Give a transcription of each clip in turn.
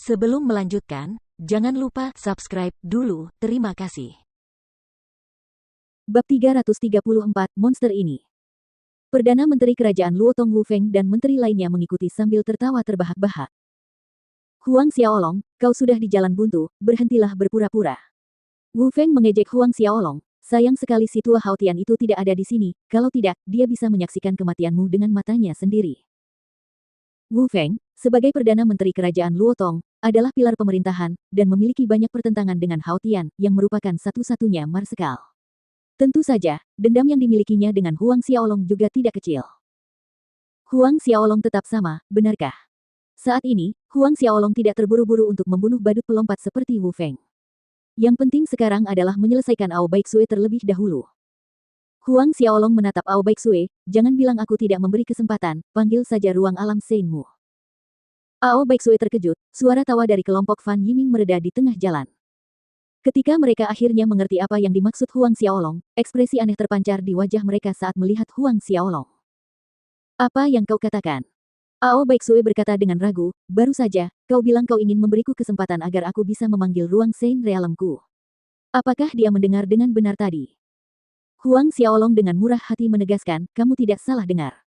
Sebelum melanjutkan, jangan lupa subscribe dulu. Terima kasih. Bab 334 Monster ini. Perdana Menteri Kerajaan Luotong Wu Feng dan menteri lainnya mengikuti sambil tertawa terbahak-bahak. Huang Xiaolong, kau sudah di jalan buntu, berhentilah berpura-pura. Wu Feng mengejek Huang Xiaolong, sayang sekali si tua Hao Tian itu tidak ada di sini, kalau tidak, dia bisa menyaksikan kematianmu dengan matanya sendiri. Wu Feng, sebagai Perdana Menteri Kerajaan Luotong, adalah pilar pemerintahan, dan memiliki banyak pertentangan dengan Hao Tian, yang merupakan satu-satunya marsekal. Tentu saja, dendam yang dimilikinya dengan Huang Xiaolong juga tidak kecil. Huang Xiaolong tetap sama, benarkah? Saat ini, Huang Xiaolong tidak terburu-buru untuk membunuh badut pelompat seperti Wu Feng. Yang penting sekarang adalah menyelesaikan Ao Baiksue terlebih dahulu. Huang Xiaolong menatap Ao Baiksue, jangan bilang aku tidak memberi kesempatan, panggil saja ruang alam Seinmu. Ao Baiksue terkejut, suara tawa dari kelompok Fan Yiming mereda di tengah jalan. Ketika mereka akhirnya mengerti apa yang dimaksud Huang Xiaolong, ekspresi aneh terpancar di wajah mereka saat melihat Huang Xiaolong. Apa yang kau katakan? Ao Baiksue berkata dengan ragu, baru saja, kau bilang kau ingin memberiku kesempatan agar aku bisa memanggil ruang Sein Realemku. Apakah dia mendengar dengan benar tadi? Huang Xiaolong dengan murah hati menegaskan, kamu tidak salah dengar.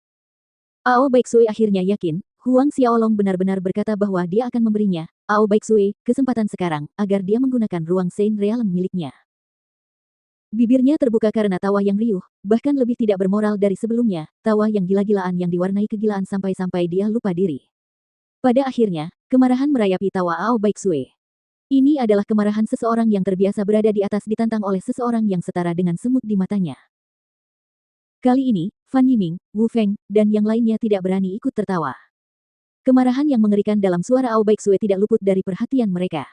Ao Baiksue akhirnya yakin, Huang Xiaolong benar-benar berkata bahwa dia akan memberinya, Ao Baiksue, kesempatan sekarang, agar dia menggunakan ruang Sein Realem miliknya. Bibirnya terbuka karena tawa yang riuh, bahkan lebih tidak bermoral dari sebelumnya, tawa yang gila-gilaan yang diwarnai kegilaan sampai-sampai dia lupa diri. Pada akhirnya, kemarahan merayapi tawa Ao Baiksue. Ini adalah kemarahan seseorang yang terbiasa berada di atas ditantang oleh seseorang yang setara dengan semut di matanya. Kali ini, Fan Yiming, Wu Feng, dan yang lainnya tidak berani ikut tertawa. Kemarahan yang mengerikan dalam suara Ao Baiksue tidak luput dari perhatian mereka.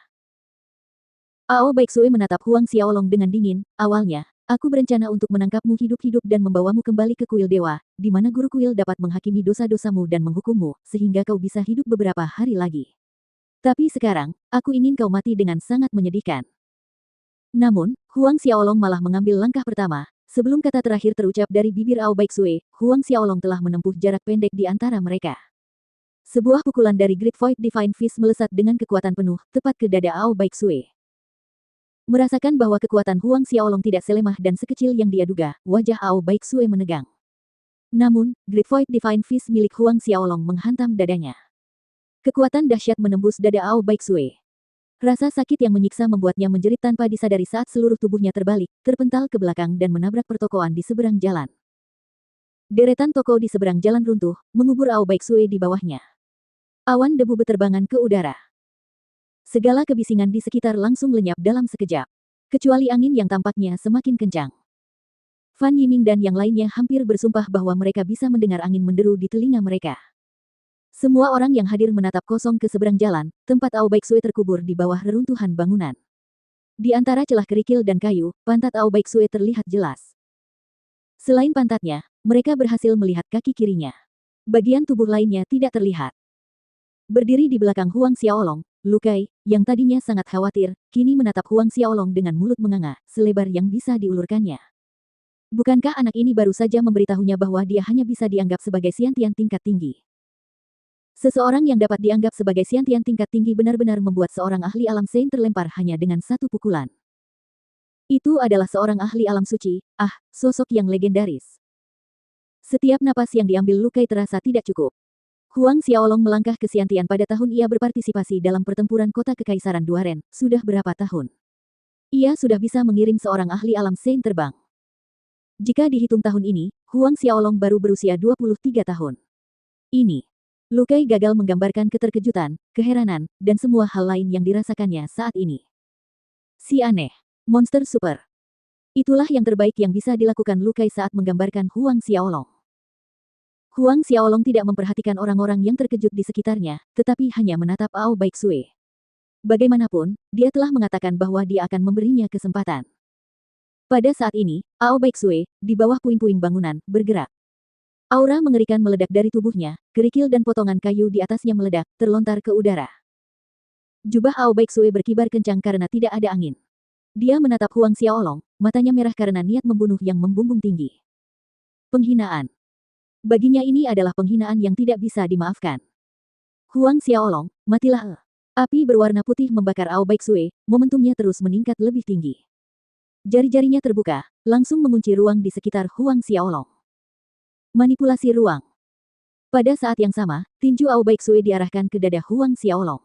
Ao Baiksue menatap Huang Xiaolong dengan dingin, awalnya, aku berencana untuk menangkapmu hidup-hidup dan membawamu kembali ke kuil dewa, di mana guru kuil dapat menghakimi dosa-dosamu dan menghukummu, sehingga kau bisa hidup beberapa hari lagi. Tapi sekarang, aku ingin kau mati dengan sangat menyedihkan. Namun, Huang Xiaolong malah mengambil langkah pertama. Sebelum kata terakhir terucap dari bibir Ao Baiksue, Huang Xiaolong telah menempuh jarak pendek di antara mereka. Sebuah pukulan dari Great Void Divine Fist melesat dengan kekuatan penuh, tepat ke dada Ao Baiksue. Merasakan bahwa kekuatan Huang Xiaolong tidak selemah dan sekecil yang dia duga, wajah Ao Baiksue menegang. Namun, Great Void Divine Fist milik Huang Xiaolong menghantam dadanya. Kekuatan dahsyat menembus dada Ao Baiksue. Rasa sakit yang menyiksa membuatnya menjerit tanpa disadari saat seluruh tubuhnya terbalik, terpental ke belakang dan menabrak pertokoan di seberang jalan. Deretan toko di seberang jalan runtuh, mengubur Ao Baiksue di bawahnya. Awan debu beterbangan ke udara. Segala kebisingan di sekitar langsung lenyap dalam sekejap. Kecuali angin yang tampaknya semakin kencang. Fan Yiming dan yang lainnya hampir bersumpah bahwa mereka bisa mendengar angin menderu di telinga mereka. Semua orang yang hadir menatap kosong ke seberang jalan, tempat Ao Baiksue terkubur di bawah reruntuhan bangunan. Di antara celah kerikil dan kayu, pantat Ao Baiksue terlihat jelas. Selain pantatnya, mereka berhasil melihat kaki kirinya. Bagian tubuh lainnya tidak terlihat. Berdiri di belakang Huang Xiaolong, Lu Kai, yang tadinya sangat khawatir, kini menatap Huang Xiaolong dengan mulut menganga, selebar yang bisa diulurkannya. Bukankah anak ini baru saja memberitahunya bahwa dia hanya bisa dianggap sebagai Xiantian tingkat tinggi? Seseorang yang dapat dianggap sebagai Xiantian tingkat tinggi benar-benar membuat seorang ahli alam Sein terlempar hanya dengan satu pukulan. Itu adalah seorang ahli alam suci, sosok yang legendaris. Setiap napas yang diambil Lu Kai terasa tidak cukup. Huang Xiaolong melangkah ke Xiantian pada tahun ia berpartisipasi dalam pertempuran kota Kekaisaran Duaren, sudah berapa tahun? Ia sudah bisa mengirim seorang ahli alam Sein terbang. Jika dihitung tahun ini, Huang Xiaolong baru berusia 23 tahun. Ini. Lu Kai gagal menggambarkan keterkejutan, keheranan, dan semua hal lain yang dirasakannya saat ini. Si aneh. Monster super. Itulah yang terbaik yang bisa dilakukan Lu Kai saat menggambarkan Huang Xiaolong. Huang Xiaolong tidak memperhatikan orang-orang yang terkejut di sekitarnya, tetapi hanya menatap Ao Baiksue. Bagaimanapun, dia telah mengatakan bahwa dia akan memberinya kesempatan. Pada saat ini, Ao Baiksue, di bawah puing-puing bangunan, bergerak. Aura mengerikan meledak dari tubuhnya, kerikil dan potongan kayu di atasnya meledak, terlontar ke udara. Jubah Ao Baiksue berkibar kencang karena tidak ada angin. Dia menatap Huang Xiaolong, matanya merah karena niat membunuh yang membumbung tinggi. Penghinaan. Baginya ini adalah penghinaan yang tidak bisa dimaafkan. Huang Xiaolong, matilah. Api berwarna putih membakar Ao Baixue, momentumnya terus meningkat lebih tinggi. Jari-jarinya terbuka, langsung mengunci ruang di sekitar Huang Xiaolong. Manipulasi ruang. Pada saat yang sama, tinju Ao Baixue diarahkan ke dada Huang Xiaolong.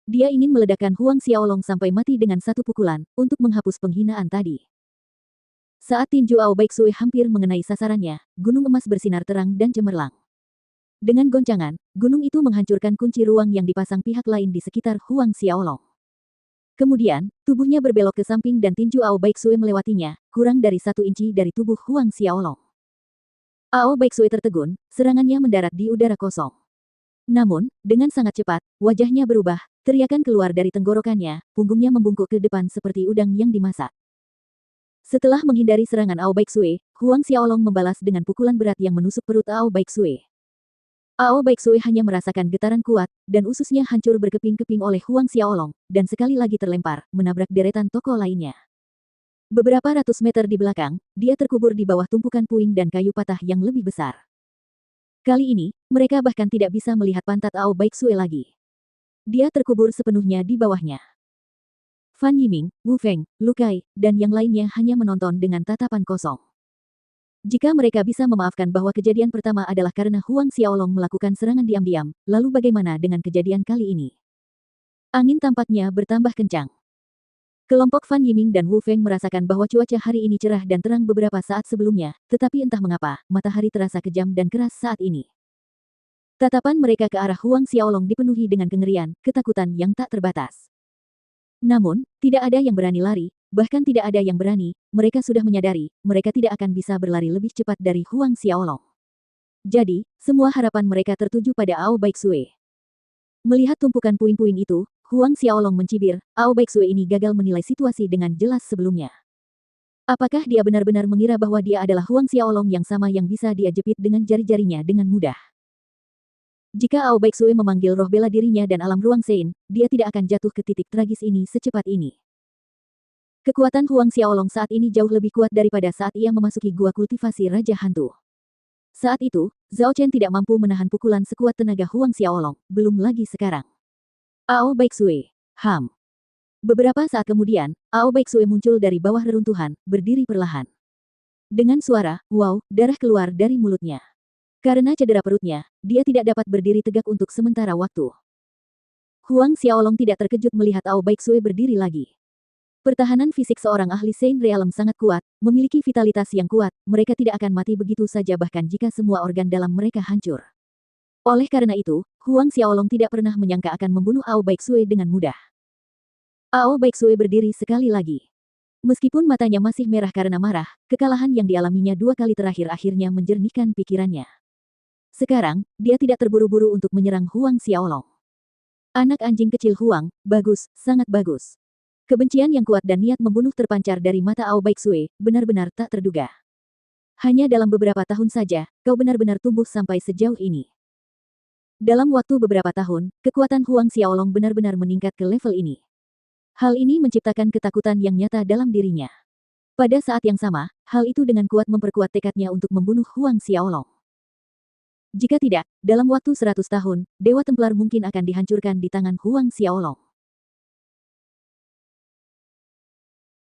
Dia ingin meledakkan Huang Xiaolong sampai mati dengan satu pukulan, untuk menghapus penghinaan tadi. Saat tinju Ao Baixue hampir mengenai sasarannya, gunung emas bersinar terang dan cemerlang. Dengan goncangan, gunung itu menghancurkan kunci ruang yang dipasang pihak lain di sekitar Huang Xiaolong. Kemudian, tubuhnya berbelok ke samping dan tinju Ao Baixue melewatinya, kurang dari 1 inci dari tubuh Huang Xiaolong. Ao Baixue tertegun, serangannya mendarat di udara kosong. Namun, dengan sangat cepat, wajahnya berubah, teriakan keluar dari tenggorokannya, punggungnya membungkuk ke depan seperti udang yang dimasak. Setelah menghindari serangan Ao Baixue, Huang Xiaolong membalas dengan pukulan berat yang menusuk perut Ao Baixue. Ao Baixue hanya merasakan getaran kuat, dan ususnya hancur berkeping-keping oleh Huang Xiaolong, dan sekali lagi terlempar, menabrak deretan toko lainnya. Beberapa ratus meter di belakang, dia terkubur di bawah tumpukan puing dan kayu patah yang lebih besar. Kali ini, mereka bahkan tidak bisa melihat pantat Ao Baixue lagi. Dia terkubur sepenuhnya di bawahnya. Fan Yiming, Wu Feng, Lu Kai, dan yang lainnya hanya menonton dengan tatapan kosong. Jika mereka bisa memaafkan bahwa kejadian pertama adalah karena Huang Xiaolong melakukan serangan diam-diam, lalu bagaimana dengan kejadian kali ini? Angin tampaknya bertambah kencang. Kelompok Fan Yiming dan Wu Feng merasakan bahwa cuaca hari ini cerah dan terang beberapa saat sebelumnya, tetapi entah mengapa, matahari terasa kejam dan keras saat ini. Tatapan mereka ke arah Huang Xiaolong dipenuhi dengan kengerian, ketakutan yang tak terbatas. Namun, tidak ada yang berani lari, bahkan tidak ada yang berani, mereka sudah menyadari, mereka tidak akan bisa berlari lebih cepat dari Huang Xiaolong. Jadi, semua harapan mereka tertuju pada Ao Baixue. Melihat tumpukan puing-puing itu, Huang Xiaolong mencibir, Ao Baixue ini gagal menilai situasi dengan jelas sebelumnya. Apakah dia benar-benar mengira bahwa dia adalah Huang Xiaolong yang sama yang bisa dia jepit dengan jari-jarinya dengan mudah? Jika Ao Baixue memanggil roh bela dirinya dan alam ruang Sein, dia tidak akan jatuh ke titik tragis ini secepat ini. Kekuatan Huang Xiaolong saat ini jauh lebih kuat daripada saat ia memasuki gua kultivasi Raja Hantu. Saat itu, Zhao Chen tidak mampu menahan pukulan sekuat tenaga Huang Xiaolong, belum lagi sekarang. Ao Baixue, Ham. Beberapa saat kemudian, Ao Baixue muncul dari bawah reruntuhan, berdiri perlahan. Dengan suara, wow, darah keluar dari mulutnya. Karena cedera perutnya, dia tidak dapat berdiri tegak untuk sementara waktu. Huang Xiaolong tidak terkejut melihat Ao Baixue berdiri lagi. Pertahanan fisik seorang ahli Sein Realm sangat kuat, memiliki vitalitas yang kuat, mereka tidak akan mati begitu saja bahkan jika semua organ dalam mereka hancur. Oleh karena itu, Huang Xiaolong tidak pernah menyangka akan membunuh Ao Baixue dengan mudah. Ao Baixue berdiri sekali lagi. Meskipun matanya masih merah karena marah, kekalahan yang dialaminya 2 kali terakhir akhirnya menjernihkan pikirannya. Sekarang, dia tidak terburu-buru untuk menyerang Huang Xiaolong. Anak anjing kecil Huang, bagus, sangat bagus. Kebencian yang kuat dan niat membunuh terpancar dari mata Ao Baixue, benar-benar tak terduga. Hanya dalam beberapa tahun saja, kau benar-benar tumbuh sampai sejauh ini. Dalam waktu beberapa tahun, kekuatan Huang Xiaolong benar-benar meningkat ke level ini. Hal ini menciptakan ketakutan yang nyata dalam dirinya. Pada saat yang sama, hal itu dengan kuat memperkuat tekadnya untuk membunuh Huang Xiaolong. Jika tidak, dalam waktu 100 tahun, Dewa Templar mungkin akan dihancurkan di tangan Huang Xiaolong.